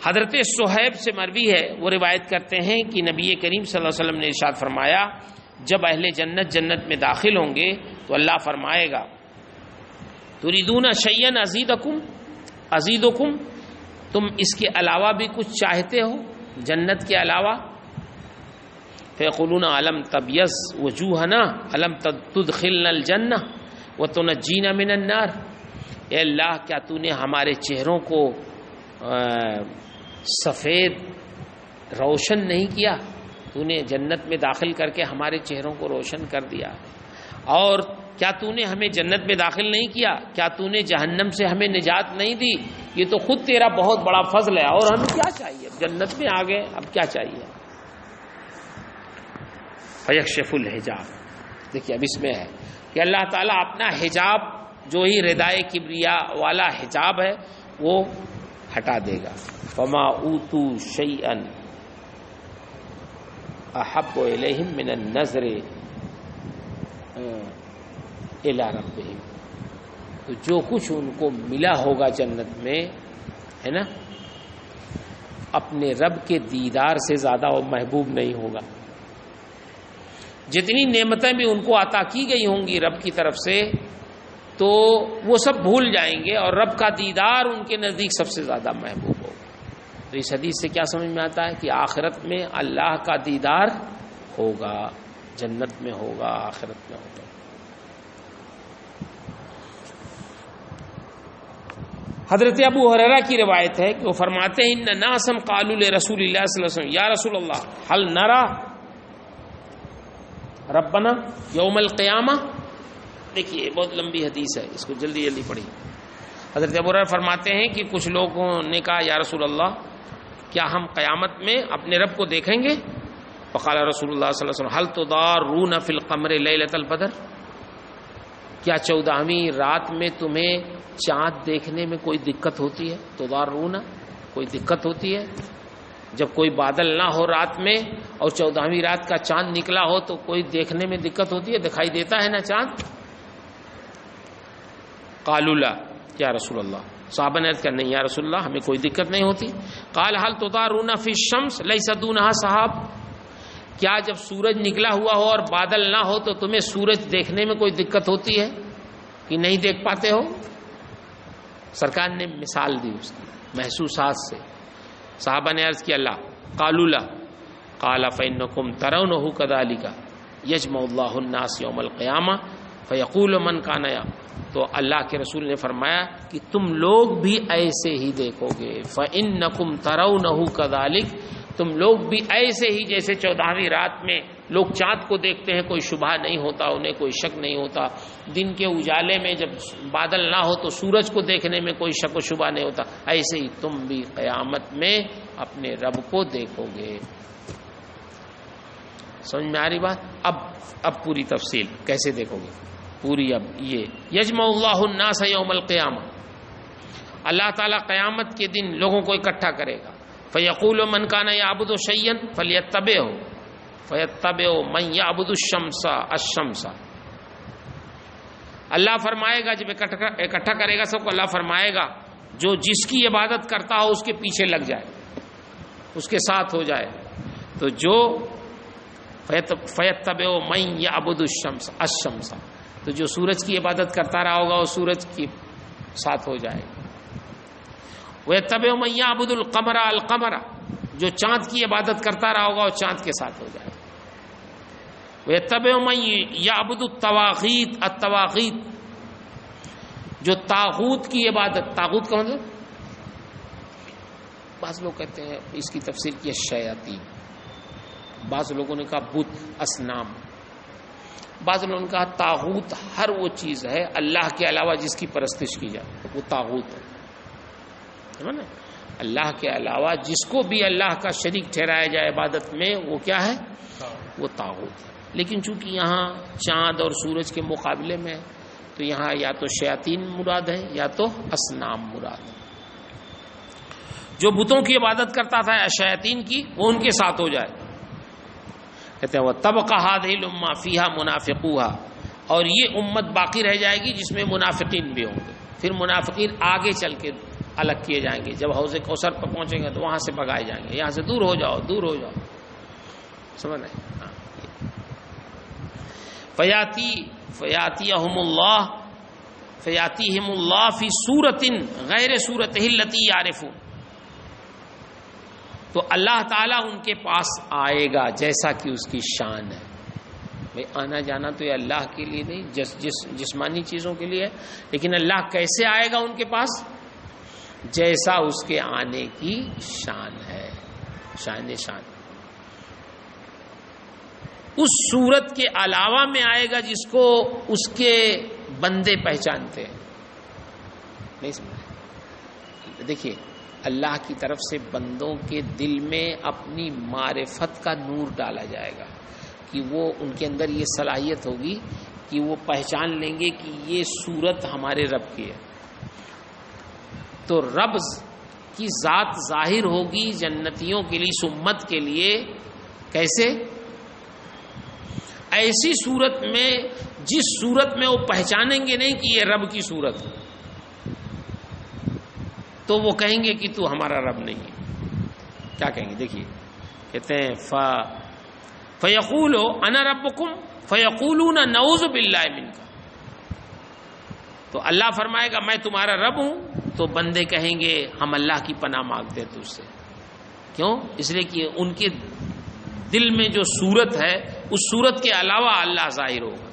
حضرت صہیب سے مروی ہے، وہ روایت کرتے ہیں کہ نبی کریم صلی اللہ علیہ وسلم نے ارشاد فرمایا جب اہل جنت میں داخل ہوں گے تو اللہ فرمائے گا تریدون شیئا ازیدکم، تم اس کے علاوہ بھی کچھ چاہتے ہو جنت کے علاوہ؟ فیقولون الم تبیض وجوہنا الم تدخلنا الجنہ وتنجینا من النار. اے اللہ کیا تو نے ہمارے چہروں کو سفید روشن نہیں کیا؟ تو نے جنت میں داخل کر کے ہمارے چہروں کو روشن کر دیا. اور کیا تو نے ہمیں جنت میں داخل نہیں کیا؟ کیا تو نے جہنم سے ہمیں نجات نہیں دی؟ یہ تو خود تیرا بہت بڑا فضل ہے، اور ہمیں کیا چاہیے؟ اب جنت میں آ گئے، اب کیا چاہیے؟ فیکشف الحجاب. دیکھیے اب اس میں ہے کہ اللہ تعالیٰ اپنا حجاب جو ہی ردائے کبریا والا حجاب ہے وہ ہٹا دے گا. فما اوتوا شیئا احب الیہم من النظر الی ربہم. تو جو کچھ ان کو ملا ہوگا جنت میں ہے نا، اپنے رب کے دیدار سے زیادہ وہ محبوب نہیں ہوگا. جتنی نعمتیں بھی ان کو عطا کی گئی ہوں گی رب کی طرف سے تو وہ سب بھول جائیں گے، اور رب کا دیدار ان کے نزدیک سب سے زیادہ محبوب ہوگا. تو اس حدیث سے کیا سمجھ میں آتا ہے کہ آخرت میں اللہ کا دیدار ہوگا، جنت میں ہوگا، آخرت میں ہوگا. حضرت ابو ہریرہ کی روایت ہے کہ وہ فرماتے ہیں ان ناسا قالوا لرسول اللہ صلی اللہ علیہ وسلم یا رسول اللہ هل نرى ربنا یوم القیامہ. دیکھیے بہت لمبی حدیث ہے، اس کو جلدی جلدی پڑھیے. حضرت ابو ہریرہ فرماتے ہیں کہ کچھ لوگوں نے کہا یا رسول اللہ کیا ہم قیامت میں اپنے رب کو دیکھیں گے؟ فقال رسول اللہ صلی اللہ علیہ وسلم هل تضارون فی القمر لیلۃ البدر. کیا 14ویں رات میں تمہیں چاند دیکھنے میں کوئی دقت ہوتی ہے؟ تضارون کوئی دقت ہوتی ہے؟ جب کوئی بادل نہ ہو رات میں اور 14ویں رات کا چاند نکلا ہو تو کوئی دیکھنے میں دقت ہوتی ہے؟ دکھائی دیتا ہے نا چاند. قالوا لا یا رسول اللہ. صحابہ نے عرض کیا نہیں یا رسول اللہ ہمیں کوئی دقت نہیں ہوتی. قال هل تضارون فی الشمس لیس دونها سحاب. کیا جب سورج نکلا ہوا ہو اور بادل نہ ہو تو تمہیں سورج دیکھنے میں کوئی دقت ہوتی ہے کہ نہیں دیکھ پاتے ہو؟ سرکار نے مثال دی اس کی محسوسات سے. صحابہ نے عرض کیا اللہ. قالوا لا قال فإنکم ترونه كذلك یجمع اللہ الناس یوم القیامہ فیقول من کان یا. تو اللہ کے رسول نے فرمایا کہ تم لوگ بھی ایسے ہی دیکھو گے. فإنکم ترونه كذلك تم لوگ بھی ایسے ہی جیسے 14ویں رات میں لوگ چاند کو دیکھتے ہیں کوئی شبہ نہیں ہوتا انہیں، کوئی شک نہیں ہوتا. دن کے اجالے میں جب بادل نہ ہو تو سورج کو دیکھنے میں کوئی شک و شبہ نہیں ہوتا. ایسے ہی تم بھی قیامت میں اپنے رب کو دیکھو گے. سمجھ میں آ رہی بات؟ اب پوری تفصیل کیسے دیکھو گے پوری. اب یہ یجمع اللہ الناس یوم القیامہ، اللہ تعالیٰ قیامت کے دن لوگوں کو اکٹھا کرے گا. فیقول من کان یعبد شیئا فلیتبعہ فیتبع من یعبد الشمس. اللہ فرمائے گا جب اکٹھا کرے گا سب کو، اللہ فرمائے گا جو جس کی عبادت کرتا ہو اس کے پیچھے لگ جائے، اس کے ساتھ ہو جائے. تو جو فیتبع من یعبد الشمس تو جو سورج کی عبادت کرتا رہا ہوگا وہ سورج کے ساتھ ہو جائے. وَيَتَّبِعُ مَن يَعْبُدُ الْقَمَرَ جو چاند کی عبادت کرتا رہا ہوگا وہ چاند کے ساتھ ہو جائے. وَيَتَّبِعُ مَن يَعْبُدُ الطَّوَاغِيت جو طاغوت کی عبادت، طاغوت کا مطلب بعض لوگ کہتے ہیں اس کی تفسیر کی شیاطین، بعض لوگوں نے کہا بت اصنام، بعض لوگوں نے کہا طاغوت ہر وہ چیز ہے اللہ کے علاوہ جس کی پرستش کی جائے وہ طاغوت ہے. اللہ کے علاوہ جس کو بھی اللہ کا شریک ٹھہرایا جائے عبادت میں وہ کیا ہے؟ وہ طاغوت ہے. لیکن چونکہ یہاں چاند اور سورج کے مقابلے میں تو یہاں یا تو شیاطین مراد ہے یا تو اصنام مراد ہے. جو بتوں کی عبادت کرتا تھا یا شیاطین کی وہ ان کے ساتھ ہو جائے. کہتے ہیں وہ طبقہ هذه الامہ فیہا منافقوہا، اور یہ امت باقی رہ جائے گی جس میں منافقین بھی ہوں گے. پھر منافقین آگے چل کے الگ کیے جائیں گے. جب حوض کوثر پر پہنچیں گے تو وہاں سے بھگائے جائیں گے، یہاں سے دور ہو جاؤ دور ہو جاؤ. سمجھ رہے ہیں؟ فیاتیہم اللہ فی صورت غیر صورتہ التی یعرفون. تو اللہ تعالیٰ ان کے پاس آئے گا جیسا کہ اس کی شان ہے. بھائی آنا جانا تو یہ اللہ کے لیے نہیں، جسمانی چیزوں کے لیے ہے، لیکن اللہ کیسے آئے گا ان کے پاس؟ جیسا اس کے آنے کی شان ہے. شان اس صورت کے علاوہ میں آئے گا جس کو اس کے بندے پہچانتے ہیں. نہیں سمجھ؟ دیکھیے اللہ کی طرف سے بندوں کے دل میں اپنی معرفت کا نور ڈالا جائے گا کہ وہ ان کے اندر یہ صلاحیت ہوگی کہ وہ پہچان لیں گے کہ یہ صورت ہمارے رب کی ہے. تو رب کی ذات ظاہر ہوگی جنتیوں کے لیے، امت کے لیے. کیسے؟ ایسی صورت میں جس صورت میں وہ پہچانیں گے نہیں کہ یہ رب کی صورت ہے تو وہ کہیں گے کہ تو ہمارا رب نہیں ہے. کیا کہیں گے؟ دیکھیے کہتے ہیں فَيَقُولُ أَنَا رَبُّكُمْ فَيَقُولُونَ نَعُوذُ بِاللَّهِ مِنْكَ. تو اللہ فرمائے گا میں تمہارا رب ہوں، تو بندے کہیں گے ہم اللہ کی پناہ مانگتے ہیں تجھ سے. کیوں؟ اس لیے کہ ان کے دل میں جو صورت ہے اس صورت کے علاوہ اللہ ظاہر ہوگا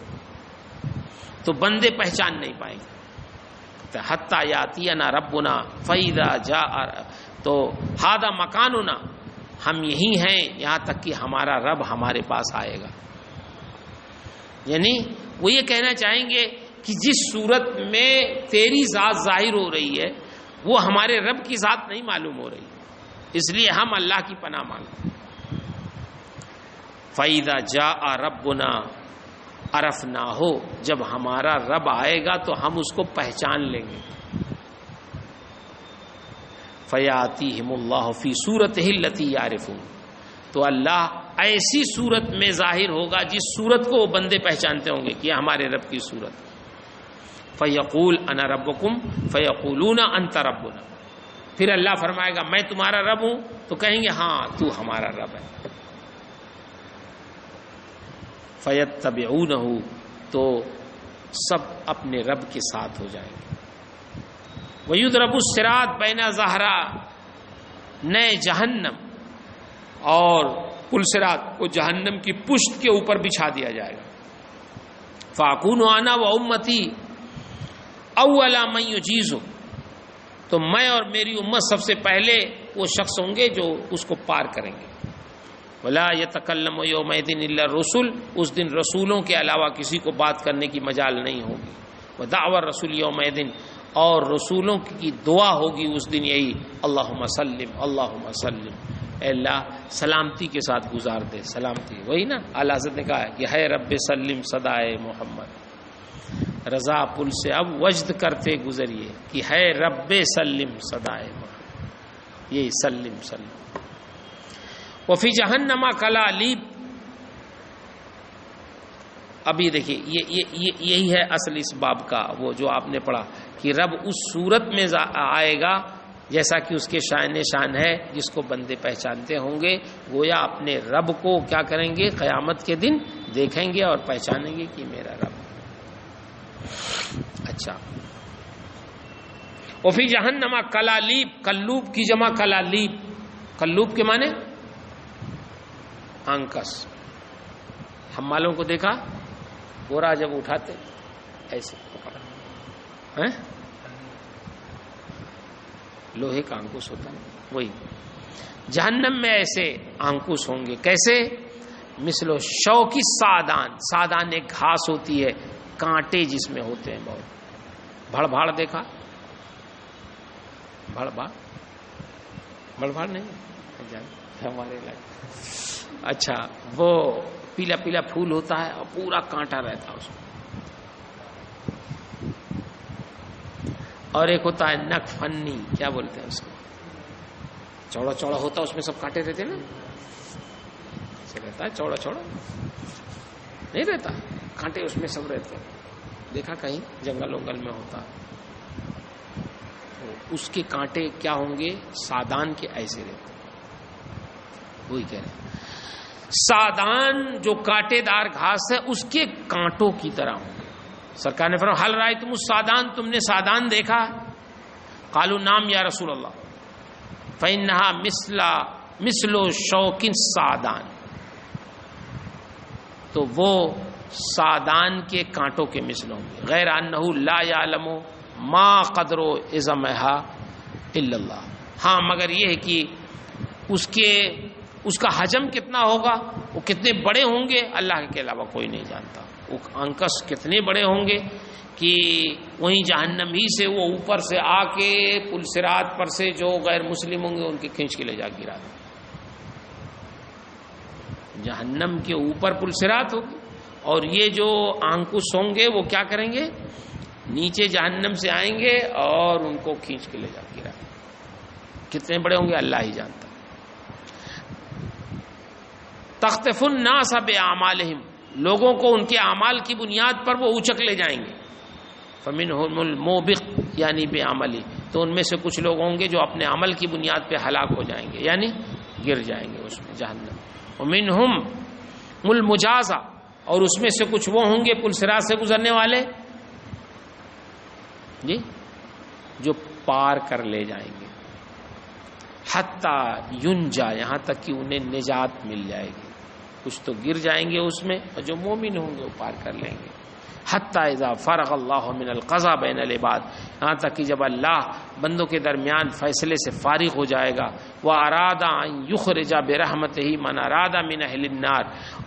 تو بندے پہچان نہیں پائیں گے. حتی یاتینا ربنا فاذا جاء، تو ھذا مکاننا، ہم یہی ہیں یہاں تک کہ ہمارا رب ہمارے پاس آئے گا. یعنی وہ یہ کہنا چاہیں گے کہ جس صورت میں تیری ذات ظاہر ہو رہی ہے وہ ہمارے رب کی ذات نہیں معلوم ہو رہی، اس لیے ہم اللہ کی پناہ مانگتے ہیں. فَإِذَا جَاءَ رَبُّنَا عَرَفْنَاهُ، جب ہمارا رب آئے گا تو ہم اس کو پہچان لیں گے. فَيَأْتِيهِمُ اللَّهُ فِي صُورَتِهِ الَّتِي يَعْرِفُونَ، تو اللہ ایسی صورت میں ظاہر ہوگا جس صورت کو وہ بندے پہچانتے ہوں گے کہ ہمارے رب کی صورت. فَيَقُولُ أَنَا رَبُّكُمْ فَيَقُولُونَ أَنْتَ رَبُّنَا، پھر اللہ فرمائے گا میں تمہارا رب ہوں، تو کہیں گے ہاں تو ہمارا رب ہے. فَيَتَّبِعُونَهُ، تو سب اپنے رب کے ساتھ ہو جائیں گے. وَيُضْرَبُ الصِّرَاطُ بَيْنَ ظَهْرَانَيْ جَهَنَّمَ، اور پل صراط کو جہنم کی پشت کے اوپر بچھا دیا جائے گا. فَأَكُونُ أَنَا وَأُمَّتِي أَوَّلَ مَن يُجِيزُ، تو میں اور میری امت سب سے پہلے وہ شخص ہوں گے جو اس کو پار کریں گے. وَلَا يَتَكَلَّمُ يَوْمَئِذٍ إِلَّا الرُّسُلُ، اس دن رسولوں کے علاوہ کسی کو بات کرنے کی مجال نہیں ہوگی. وَدَعْوَى الرَّسُولِ يَوْمَئِذٍ، اور رسولوں کی دعا ہوگی اس دن یہی اللہم سلم اللہم سلم، اے اللہ سلامتی کے ساتھ گزار دے. سلامتی وہی نا اعلیٰ حضرت نے کہا ہے کہ ہے رب سلم صدائے محمد، رضا پل سے اب وجد کرتے گزریے کہ ہے رب سلم صدائے محمد، یہی سلم سلم. وفی جہنم کلالیب، ابھی دیکھیے یہی ہے اصل اس باب کا وہ جو آپ نے پڑھا کہ رب اس صورت میں آئے گا جیسا کہ اس کے شان ہے جس کو بندے پہچانتے ہوں گے. گویا اپنے رب کو کیا کریں گے قیامت کے دن دیکھیں گے اور پہچانیں گے کہ میرا رب. اچھا، وفی جہنم کلالیب، کلوب کی جمع کلالیب، کلوب کے معنی آنکس. ہم مالوں کو دیکھا گورا جب اٹھاتے ایسے پکڑا، لوہے کا انکش ہوتا ہے وہی. جہنم میں ایسے انکش ہوں گے. کیسے؟ مثل شوکی سادان، سادان ایک گھاس ہوتی ہے کانٹے جس میں ہوتے ہیں بہت. بھڑ بھاڑ دیکھا؟ بھڑ بھاڑ نہیں ہمارے علاقے. اچھا، وہ پیلا پیلا پھول ہوتا ہے اور پورا کانٹا رہتا ہے اس میں. اور ایک ہوتا ہے نک فنی، کیا بولتے ہیں اس کو، چوڑا چوڑا ہوتا ہے اس میں سب کانٹے رہتے ہیں نا، ایسے رہتا ہے چوڑا چوڑا نہیں رہتا، کانٹے اس میں سب رہتے ہیں. دیکھا کہیں جنگل ونگل میں ہوتا ہے، اس کے کانٹے کیا ہوں گے سادان کے ایسے رہتے ہیں. وہی کہہ رہے ہیں سادان جو کانٹے دار گھاس ہے اس کے کانٹوں کی طرح ہوں گے. سرکار نے فرمایا حل رأیتم السادان، تم نے سادان دیکھا؟ قالوا نعم یا رسول اللہ. فإنها مثل شوک سادان، تو وہ سادان کے کانٹوں کے مثل ہوں گے. غیر انہ لا یعلم ما قدر عظمها الا اللہ، ہاں مگر یہ ہے کہ اس کا حجم کتنا ہوگا، وہ کتنے بڑے ہوں گے اللہ کے علاوہ کوئی نہیں جانتا. وہ انکش کتنے بڑے ہوں گے کہ وہیں جہنم ہی سے وہ اوپر سے آ کے پل صراط پر سے جو غیر مسلم ہوں گے ان کے کھینچ کے لے جا گرا دیں. جہنم کے اوپر پل صراط ہوگی اور یہ جو انکش ہوں گے وہ کیا کریں گے، نیچے جہنم سے آئیں گے اور ان کو کھینچ کے لے جا گرا دیں. کتنے بڑے ہوں گے اللہ ہی جانتا. تخطف الناس بأعمالہم، لوگوں کو ان کے اعمال کی بنیاد پر وہ اچک لے جائیں گے. فمنہم الموبق یعنی بعملی، تو ان میں سے کچھ لوگ ہوں گے جو اپنے عمل کی بنیاد پہ ہلاک ہو جائیں گے یعنی گر جائیں گے اس میں جہنم. ومنہم المجازہ، اور اس میں سے کچھ وہ ہوں گے پل صراط سے گزرنے والے جی جو پار کر لے جائیں گے. حتی ینجا، یہاں تک کہ انہیں نجات مل جائے گی. کچھ تو گر جائیں گے اس میں اور جو مومن ہوں گے وہ پار کر لیں گے. حتی اذا فرغ اللہ من القضاء بین العباد، یہاں تک کہ جب اللہ بندوں کے درمیان فیصلے سے فارغ ہو جائے گا، وَأَرَادَ أَن يُخْرِجَ بِرَحْمَتِهِ مَنْ أَرَادَ مِنْ أَهْلِ النَّارِ،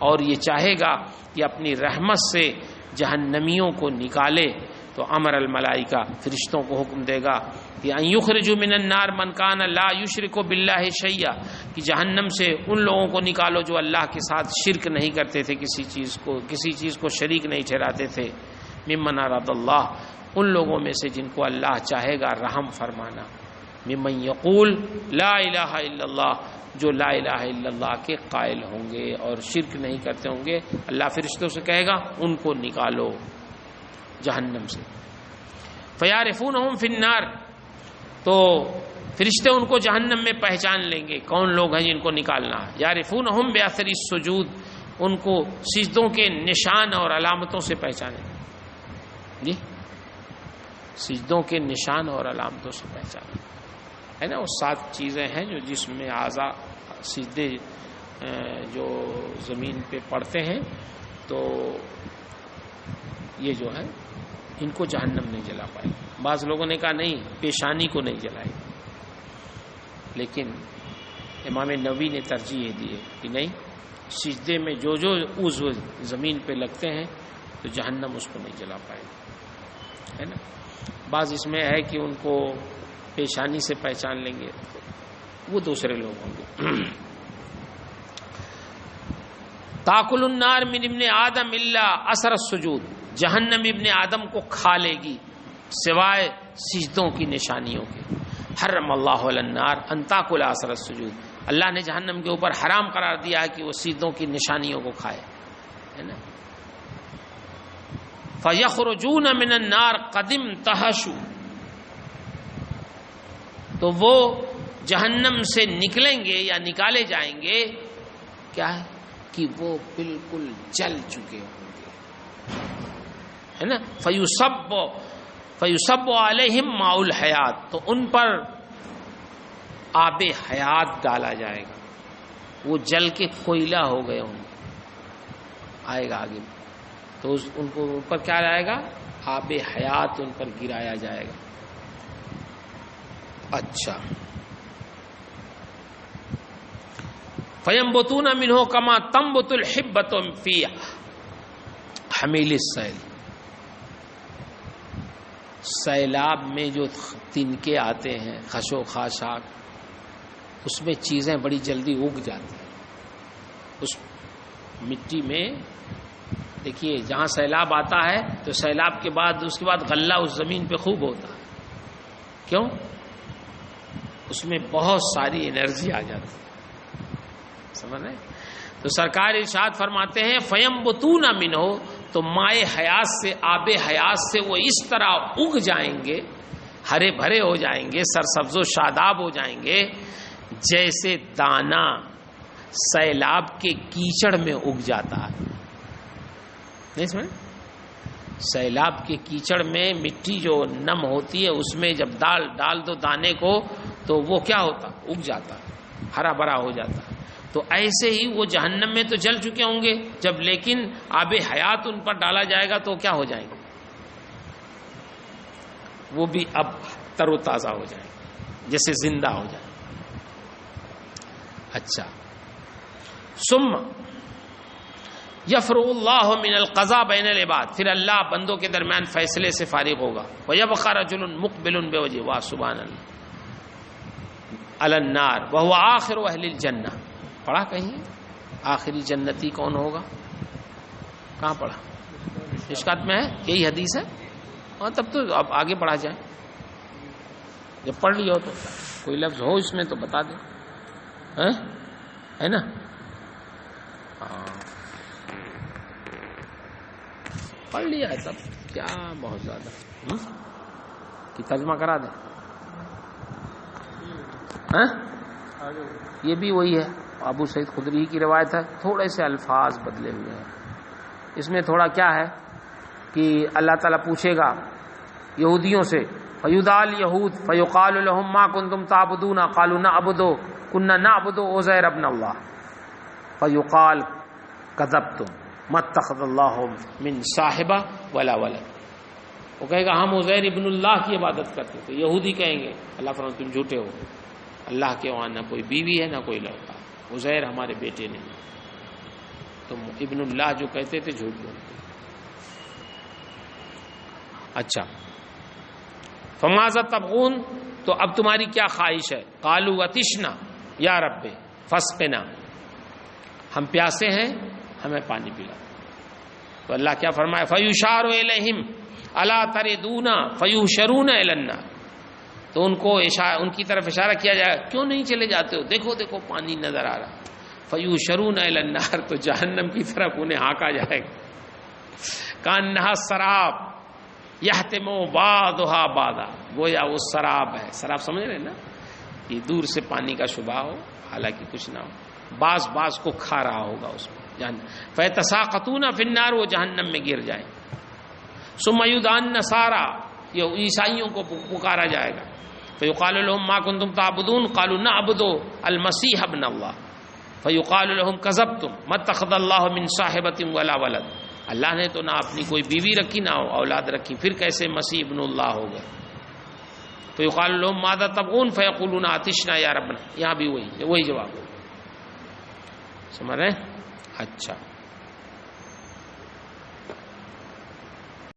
اور یہ چاہے گا کہ اپنی رحمت سے جہنمیوں کو نکالے، تو امر الملائکہ، فرشتوں کو حکم دے گا کہ ان یخرجوا من النار من کان لا یشرک باللہ شیئا، کہ جہنم سے ان لوگوں کو نکالو جو اللہ کے ساتھ شرک نہیں کرتے تھے، کسی چیز کو شریک نہیں ٹھہراتے تھے، ممن اراد اللہ، ان لوگوں میں سے جن کو اللہ چاہے گا رحم فرمانا، ممن یقول لا الہ الا اللہ، جو لا الہ الا اللہ کے قائل ہوں گے اور شرک نہیں کرتے ہوں گے، اللہ فرشتوں سے کہے گا ان کو نکالو جہنم سے۔ فیعرفونہم فی النار، تو فرشتے ان کو جہنم میں پہچان لیں گے کون لوگ ہیں جن کو نکالنا ہے۔ یعرفونہم باثر السجود، ان کو سجدوں کے نشان اور علامتوں سے پہچانیں گے، جی سجدوں کے نشان اور علامتوں سے پہچانیں ہے نا، وہ 7 چیزیں ہیں جو جسم میں اعضاء سجدے جو زمین پہ پڑتے ہیں، تو یہ جو ہے ان کو جہنم نہیں جلا پائے۔ بعض لوگوں نے کہا نہیں، پیشانی کو نہیں جلائے، لیکن امام نووی نے ترجیح دی ہے کہ نہیں، سجدے میں جو عضو زمین پہ لگتے ہیں تو جہنم اس کو نہیں جلا پائے، ہے نا۔ بعض اس میں ہے کہ ان کو پیشانی سے پہچان لیں گے، وہ دوسرے لوگ ہوں گے۔ تاکل النار من ابن آدم الا اثر السجود، جہنم ابن آدم کو کھا لے گی سوائے سجدوں کی نشانیوں کے۔ حرم اللہ علی النار ان تاکل اثر السجود، اللہ نے جہنم کے اوپر حرام قرار دیا ہے کہ وہ سجدوں کی نشانیوں کو کھائے، ہے نا۔ فیخرجون من النار قد امتحشوا، تو وہ جہنم سے نکلیں گے یا نکالے جائیں گے، کیا ہے کہ وہ بالکل جل چکے ہوں گے، ہے نا۔ فیصب علیہم ماء الحیات، تو ان پر آب حیات ڈالا جائے گا، وہ جل کے کوئلہ ہو گئے ہوں گے، آئے گا آگے، تو ان کو اوپر کیا آئے گا، آب حیات ان پر گرایا جائے گا۔ اچھا، فَيَنْبُتُونَ مِنْهُ كَمَا تَنْبُتُ الْحِبَّةُ فِي حَمِيلِ السَّيْلِ، سیلاب میں جو تنکے آتے ہیں، خش و خاشاک، اس میں چیزیں بڑی جلدی اگ جاتی ہیں اس مٹی میں۔ دیکھیے جہاں سیلاب آتا ہے تو سیلاب کے بعد اس کے بعد غلہ اس زمین پہ خوب ہوتا ہے، کیوں؟ اس میں بہت ساری انرجی آ جاتی ہے، سمجھ رہے؟ تو سرکار ارشاد فرماتے ہیں فَيَنْبُتُونَ مِنْهُ، تو مائے حیات سے، آب حیات سے وہ اس طرح اگ جائیں گے، ہرے بھرے ہو جائیں گے، سرسبز و شاداب ہو جائیں گے، جیسے دانا سیلاب کے کیچڑ میں اگ جاتا ہے۔ نہیں سمجھ؟ سیلاب کے کیچڑ میں مٹی جو نم ہوتی ہے، اس میں جب ڈال دو دانے کو تو وہ کیا ہوتا، اگ جاتا، ہرا بھرا ہو جاتا۔ تو ایسے ہی وہ جہنم میں تو جل چکے ہوں گے، جب لیکن آب حیات ان پر ڈالا جائے گا تو کیا ہو جائیں گے، وہ بھی اب تر و تازہ ہو جائیں گے، جیسے زندہ ہو جائیں۔ اچھا، ثم یفرغ اللہ من القضاء بین العباد، پھر اللہ بندوں کے درمیان فیصلے سے فارغ ہوگا۔ وَيَبْقَى رَجُلٌ مُقْبِلٌ بِوَجْهِهِ، واہ سبحان اللہ، علی النار وَهُوَ آخِرُ أَهْلِ الْجَنَّةِ، پڑھا کہیں آخری جنتی کون ہوگا؟ کہاں پڑھا؟ مشکات میں ہے، یہی حدیث ہے؟ ہاں تب تو اب آگے پڑھا جائے، جب پڑھ لیا ہو تو کوئی لفظ ہو اس میں تو بتا دیں، ہے نا؟ ہاں پڑھ لیا ہے تب کیا بہت زیادہ کہ ترجمہ کرا دیں، یہ بھی وہی ہے، ابو سعید خدری کی روایت ہے، تھوڑے سے الفاظ بدلے ہوئے ہیں اس میں، تھوڑا کیا ہے کہ اللہ تعالیٰ پوچھے گا یہودیوں سے، فَيُدْعَى الْيَهُودُ فَيُقَالُ لَهُمْ مَا كُنْتُمْ تَعْبُدُونَ قَالُوا نَعْبُدُ كُنَّا نَعْبُدُ عُزَيْرَ ابْنَ اللَّهِ فَيُقَالُ كَذَبْتُمْ متخذ اللہ من صاحبہ ولا ولد. وہ کہے گا ہم عزیر ابن اللہ کی عبادت کرتے تھے. یہودی کہیں گے اللہ فرماتا تم جھوٹے ہو، اللہ کے وہاں نہ کوئی بیوی ہے نہ کوئی لڑکا، عزیر ہمارے بیٹے نہیں. تم ابن اللہ جو کہتے تھے جھوٹ بولتے. اچھا فماذا تبغون، تو اب تمہاری کیا خواہش ہے؟ قالوا عطشنا یا رب فاسقنا، ہم پیاسے ہیں ہمیں پانی پلا. تو اللہ کیا فرمائے؟ فیشار الیہم الا تردون فیحشرون الی النار، تو ان کی طرف اشارہ کیا جائے کیوں نہیں چلے جاتے ہو، دیکھو دیکھو پانی نظر آ رہا. فیحشرون الی النار، تو جہنم کی طرف انہیں ہانکا جائے گا. کانہا سراب یحتم بعضھا بعضا، گویا وہ سراب ہے. سراب سمجھ رہے ہیں نا، یہ دور سے پانی کا شبہ ہو حالانکہ کچھ نہ ہو، بعض کو کھا رہا ہوگا اس میں جہنم. فیتساقطون فی النار، وہ جہنم میں گر جائیں. ثم یدعون نصارا، یہ عیسائیوں کو پکارا جائے گا. فیقال لهم ما کنتم تعبدون قالوا نعبد المسیح ابن اللہ. فیقال لهم کذبتم ما اتخذ اللہ من صاحبۃ ولا ولد، اللہ نے تو نہ اپنی کوئی بیوی رکھی نہ اولاد رکھی، پھر کیسے مسیح ابن اللہ ہو گئے. فیقال لهم ماذا تبغون فیقولون عطشنا یا ربنا. یہاں بھی وہی جواب. سمجھ رہے ہیں؟ اچھا